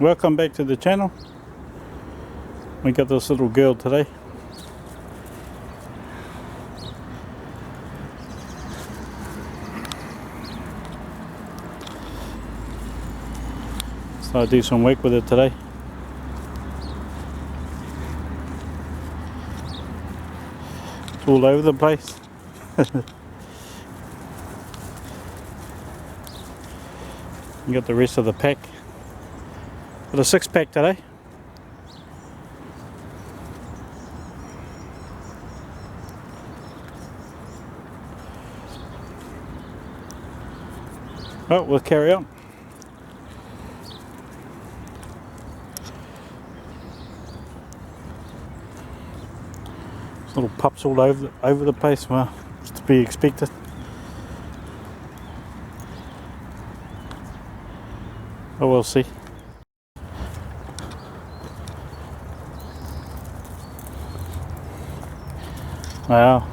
Welcome back to the channel. We got this little girl today. So I do some work with it today. It's all over the place. You got the rest of the pack. Got a 6-pack today. Well, we'll carry on. Little pups all over the place. Well, it's to be expected. Oh, we'll see. Wow.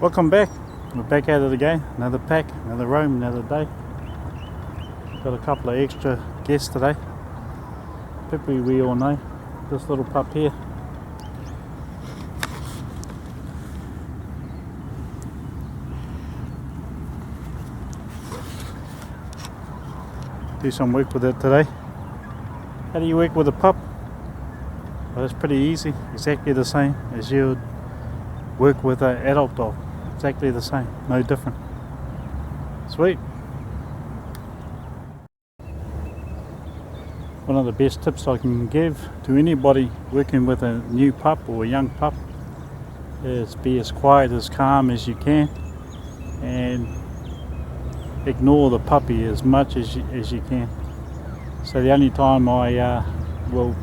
Welcome back. We're back at it again. Another pack, another roam, another day. Got a couple of extra guests today. Pippi, we all know. This little pup here. Do some work with it today. How do you work with a pup? Well, it's pretty easy. Exactly the same as you would work with an adult dog. Exactly the same, no different. Sweet. One of the best tips I can give to anybody working with a new pup or a young pup is be as quiet, as calm as you can, and ignore the puppy as much as you can. So the only time I will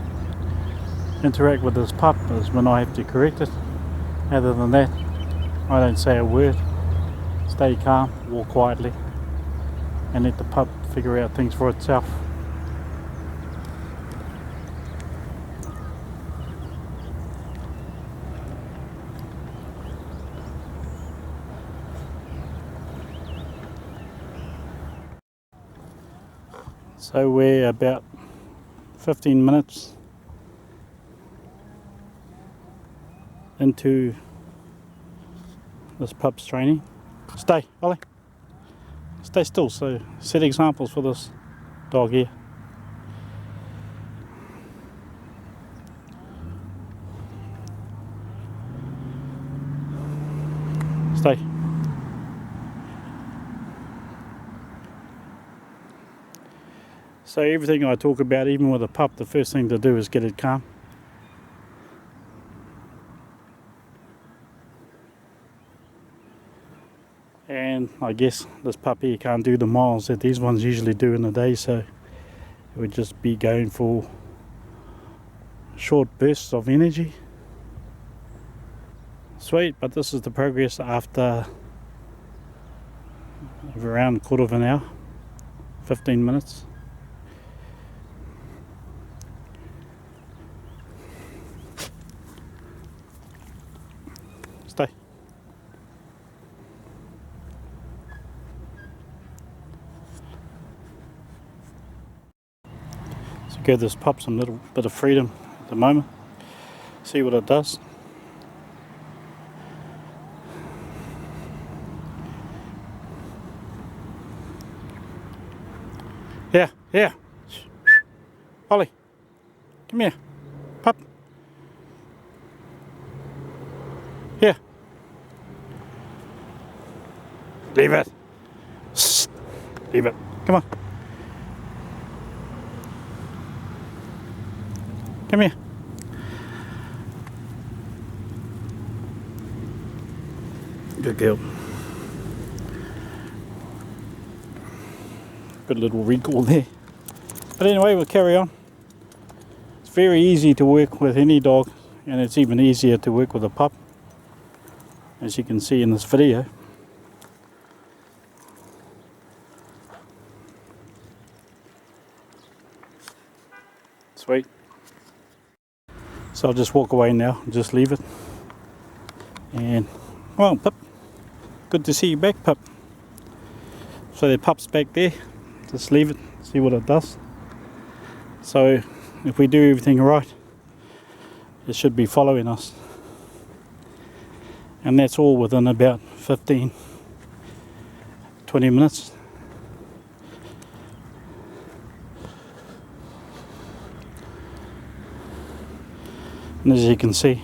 interact with this pup is when I have to correct it. Other than that, I don't say a word. Stay calm, walk quietly, and let the pup figure out things for itself. So we're about 15 minutes into this pup's training. Stay, Ollie. Stay still. So set examples for this dog here. Stay. So everything I talk about, even with a pup, the first thing to do is get it calm. And I guess this pup here can't do the miles that these ones usually do in a day, so it would just be going for short bursts of energy. Sweet, but this is the progress after around a quarter of an hour, 15 minutes. Stay. So give this pup some little bit of freedom at the moment. See what it does. Yeah. Ollie, come here. Pup. Here. Leave it. Leave it. Come on. Come here. Good girl. Good little recall there. But anyway, we'll carry on. It's very easy to work with any dog, and it's even easier to work with a pup, as you can see in this video. Sweet. So I'll just walk away now and just leave it. And, well, Pup, good to see you back, Pup. So the Pup's back there. Just leave it, see what it does. So if we do everything right, it should be following us. And that's all within about 15-20 minutes. And as you can see,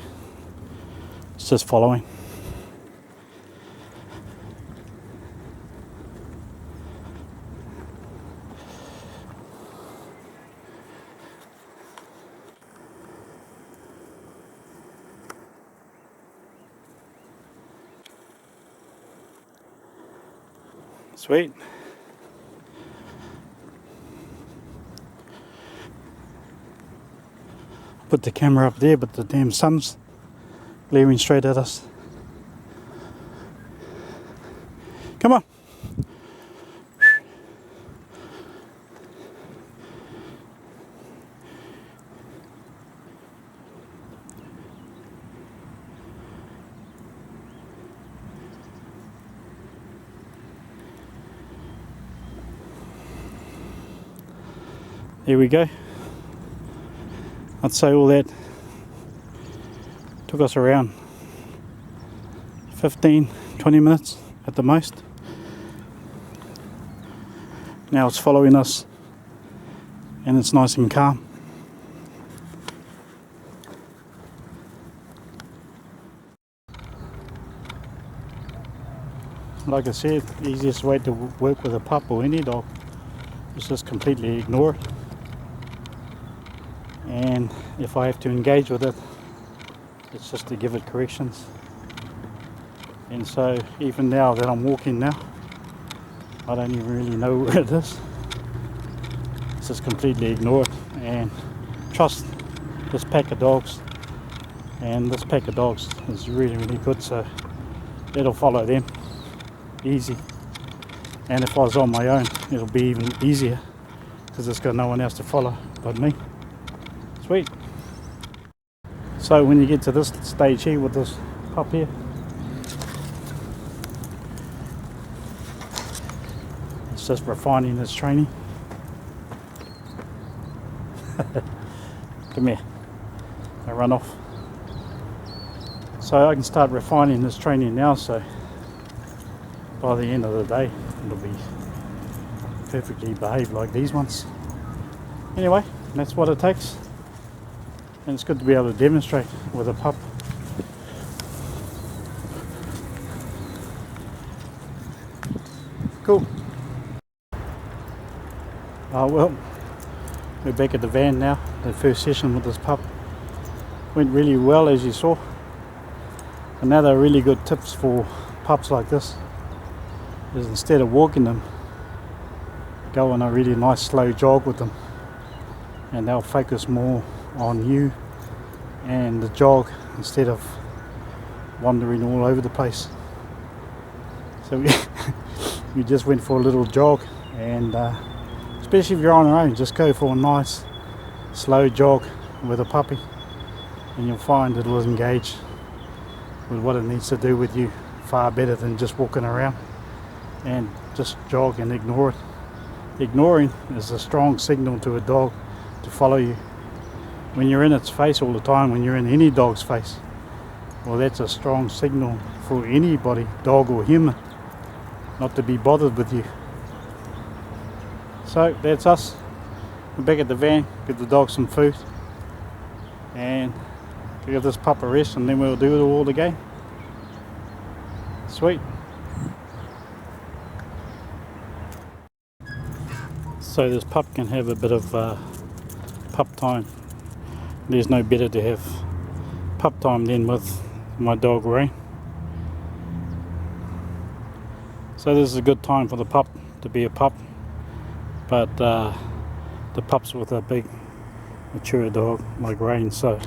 it's just following. Sweet. Put the camera up there, but the damn sun's glaring straight at us. Come on. There we go. I'd say all that took us around 15-20 minutes at the most. Now it's following us and it's nice and calm. Like I said, the easiest way to work with a pup or any dog is just completely ignore it. And if I have to engage with it, it's just to give it corrections. And so even now that I'm walking now, I don't even really know where it is. It's just completely ignore it and trust this pack of dogs. And this pack of dogs is really, really good, so it'll follow them easy. And if I was on my own, it'll be even easier because it's got no one else to follow but me. Sweet. So when you get to this stage here with this pup here, it's just refining its training. Come here. I run off. So I can start refining this training now, so by the end of the day it'll be perfectly behaved like these ones. Anyway, that's what it takes. And it's good to be able to demonstrate with a pup. Cool. Well, we're back at the van now. The first session with this pup went really well, as you saw. Another really good tips for pups like this is instead of walking them, go on a really nice slow jog with them, and they'll focus more on you and the jog instead of wandering all over the place. So we just went for a little jog, and especially if you're on your own, just go for a nice slow jog with a puppy and you'll find it'll engage with what it needs to do with you far better than just walking around and just jog and ignore it. Ignoring is a strong signal to a dog to follow you. When you're in its face all the time, when you're in any dog's face, well, that's a strong signal for anybody, dog or human, not to be bothered with you. So that's us. We're back at the van, give the dog some food and give this pup a rest, and then we'll do it all again. Sweet. So this pup can have a bit of pup time. There's no better to have pup time than with my dog Ray. So this is a good time for the pup to be a pup, but the pup's with a big mature dog like Rain, so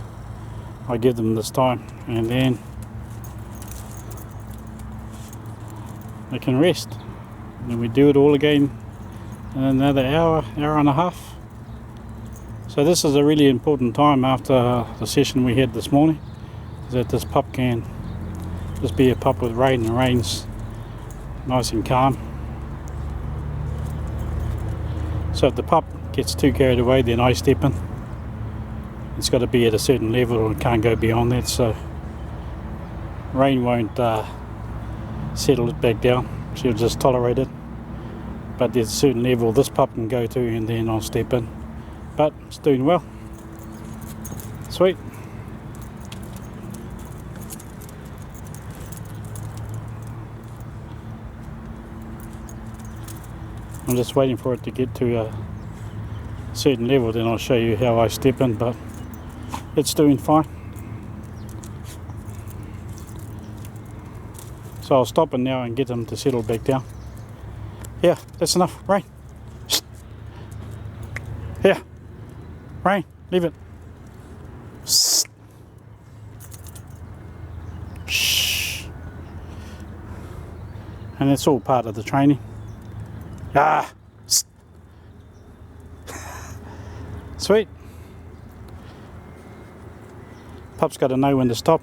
I give them this time and then they can rest, and then we do it all again in another hour and a half. So this is a really important time after the session we had this morning, that this pup can just be a pup with rain, and rain's nice and calm. So if the pup gets too carried away, then I step in. It's got to be at a certain level or it can't go beyond that, so rain won't settle it back down. She'll just tolerate it. But there's a certain level this pup can go to, and then I'll step in. But it's doing well. Sweet. I'm just waiting for it to get to a certain level, then I'll show you how I step in, but it's doing fine. So I'll stop it now and get them to settle back down. Yeah, that's enough. Rain. Yeah. Rain, leave it. Shh. And that's all part of the training. Ah. Sweet. Pup's got to know when to stop.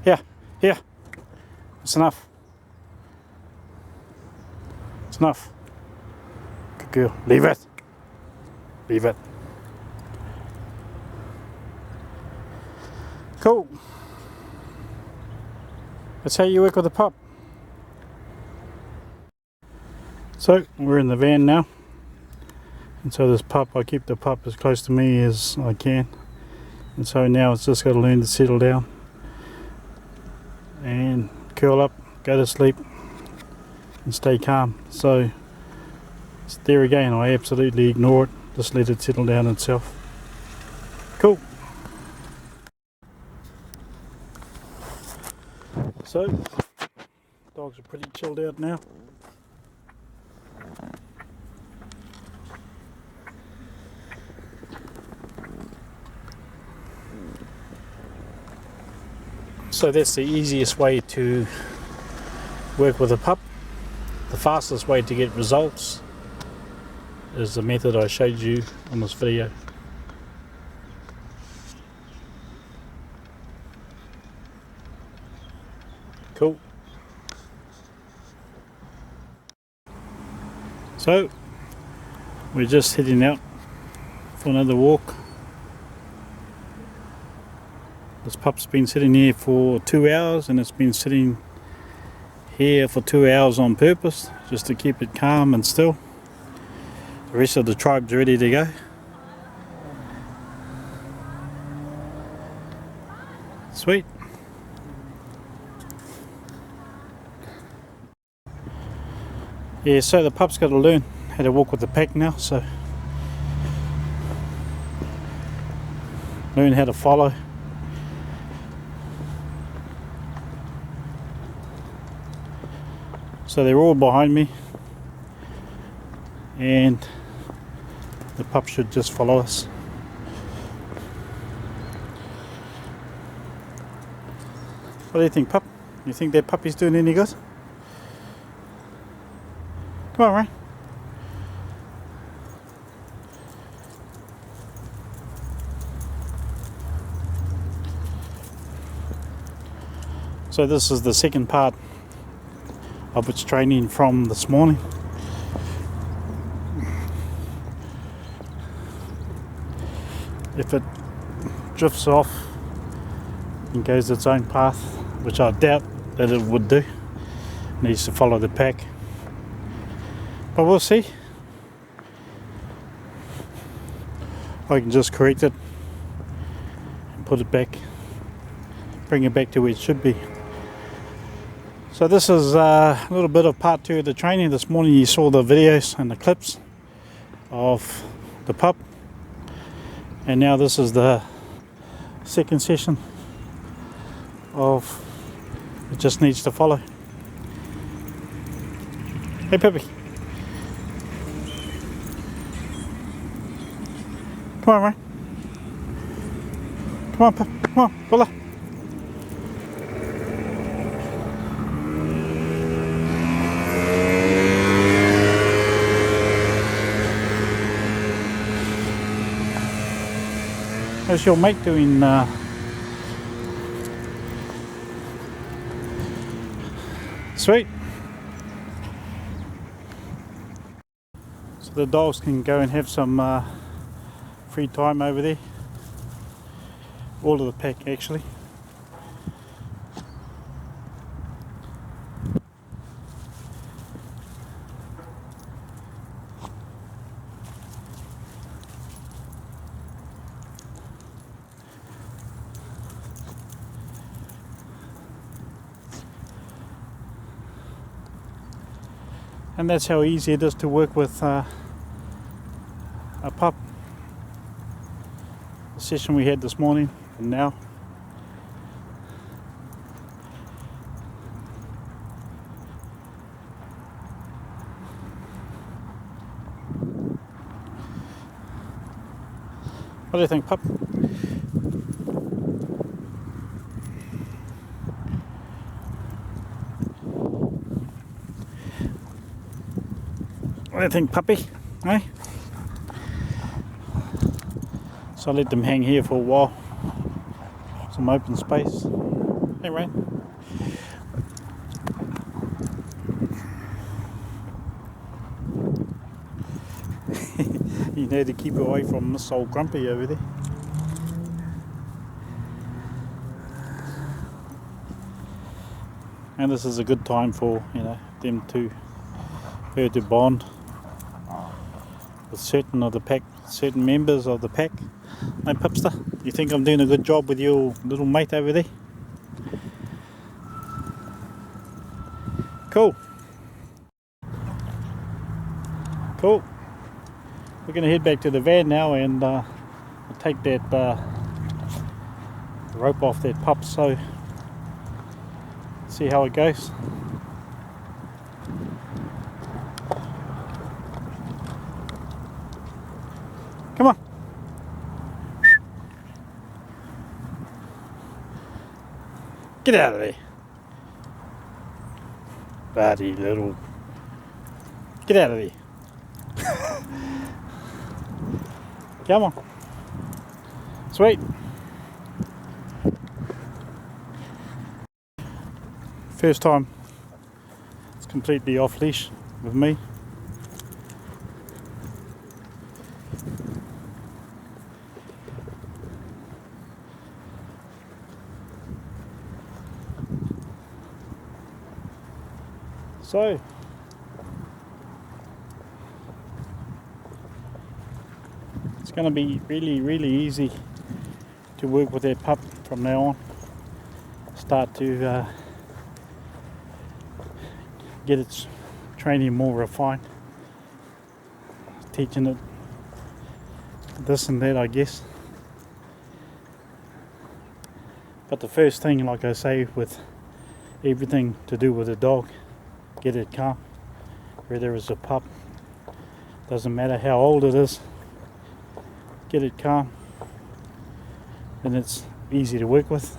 Here, here. It's enough. It's enough. Good girl. Leave it. Leave it. Cool. That's how you work with a pup. So we're in the van now, and so this pup, I keep the pup as close to me as I can, and so now it's just got to learn to settle down and curl up, go to sleep and stay calm. So there again, I absolutely ignore it, just let it settle down itself. Cool. So dogs are pretty chilled out now. So that's the easiest way to work with a pup. The fastest way to get results is the method I showed you on this video. Cool. So we're just heading out for another walk. This pup's been sitting here for 2 hours, and it's been sitting here for 2 hours on purpose, just to keep it calm and still. The rest of the tribe's ready to go. Sweet. Yeah, so the pup's got to learn how to walk with the pack now, so learn how to follow. So they're all behind me, and the pup should just follow us. What do you think, pup? You think that puppy's doing any good? Come on, Ray. So this is the second part of its training from this morning. If it drifts off and goes its own path, which I doubt that it would do, it needs to follow the pack, but we'll see. I can just correct it and put it back, bring it back to where it should be. So this is a little bit of part 2 of the training. This morning you saw the videos and the clips of the pup, and now this is the second session of it just needs to follow. Hey puppy, come on, Ray. Come on, pup. Come on, Bulla. How's your mate doing? Sweet. So the dogs can go and have some free time over there. All of the pack actually. And that's how easy it is to work with a pup. The session we had this morning and now. What do you think, pup? What do you think, puppy? Eh? So I let them hang here for a while. Some open space. Hey, Rain. You need to keep away from this old grumpy over there. And this is a good time for, you know, her to bond with certain of the pack, certain members of the pack. Hey, Pipster, you think I'm doing a good job with your little mate over there? Cool. Cool. We're going to head back to the van now and take that rope off that pup, so see how it goes. Come on. Get out of there. Buddy little. Get out of there. Come on. Sweet. First time it's completely off leash with me. So it's going to be really easy to work with that pup from now on. Start to get its training more refined, teaching it this and that, I guess. But the first thing, like I say, with everything to do with a dog, get it calm. Whether it's a pup, doesn't matter how old it is, get it calm, and it's easy to work with.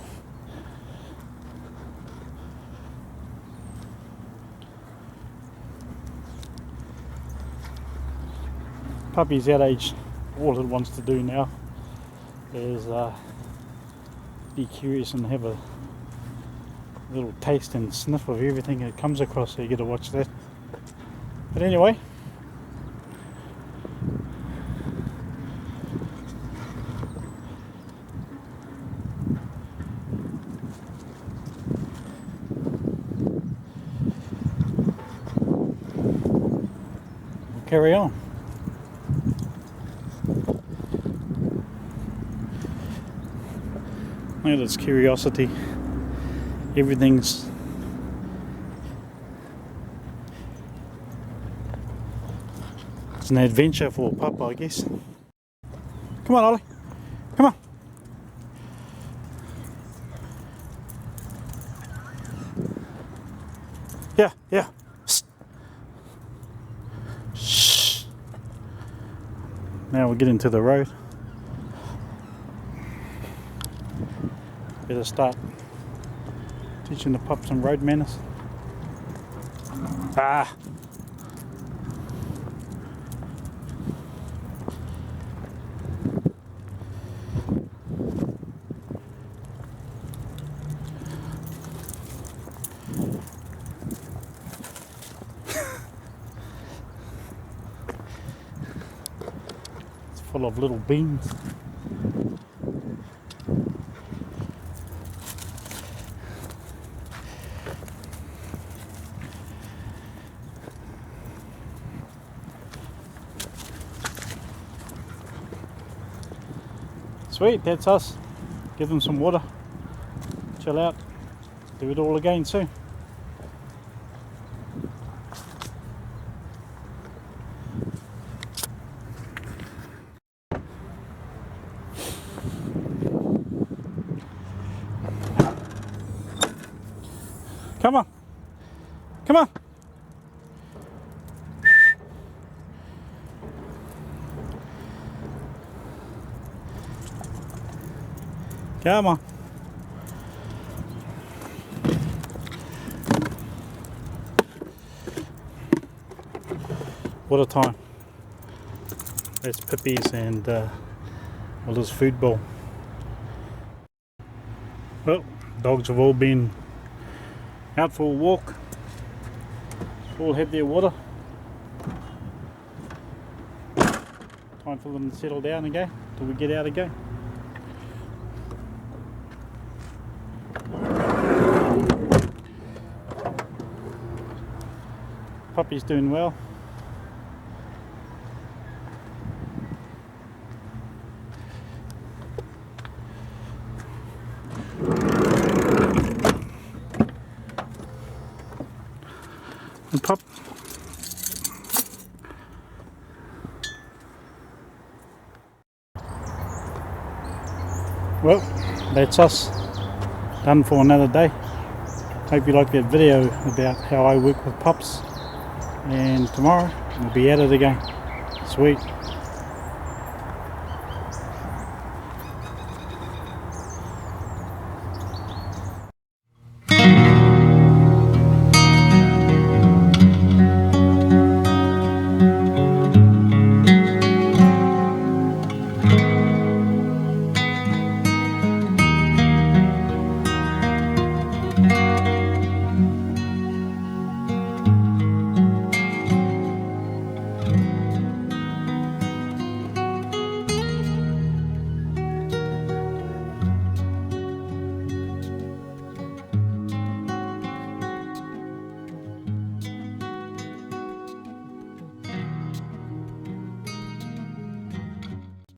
Puppy's that age, all it wants to do now is be curious and have a little taste and sniff of everything that comes across, so you get to watch that. But anyway, we'll carry on. Look at this curiosity. Everything's it's an adventure for a pup, I guess. Come on, Ollie. Come on. Yeah. Shh. Now we'll get into the road. Better start teaching the pup some road manners. full of little beans. Sweet, that's us. Give them some water, chill out, do it all again soon. Come on, come on. Come on. What a time. That's Puppies and Wilda's food bowl. Well, dogs have all been out for a walk. All had their water. Time for them to settle down again till we get out again. Puppy's doing well. And Pup. Well, that's us. Done for another day. Hope you liked that video about how I work with pups. And tomorrow we'll be at it again. Sweet.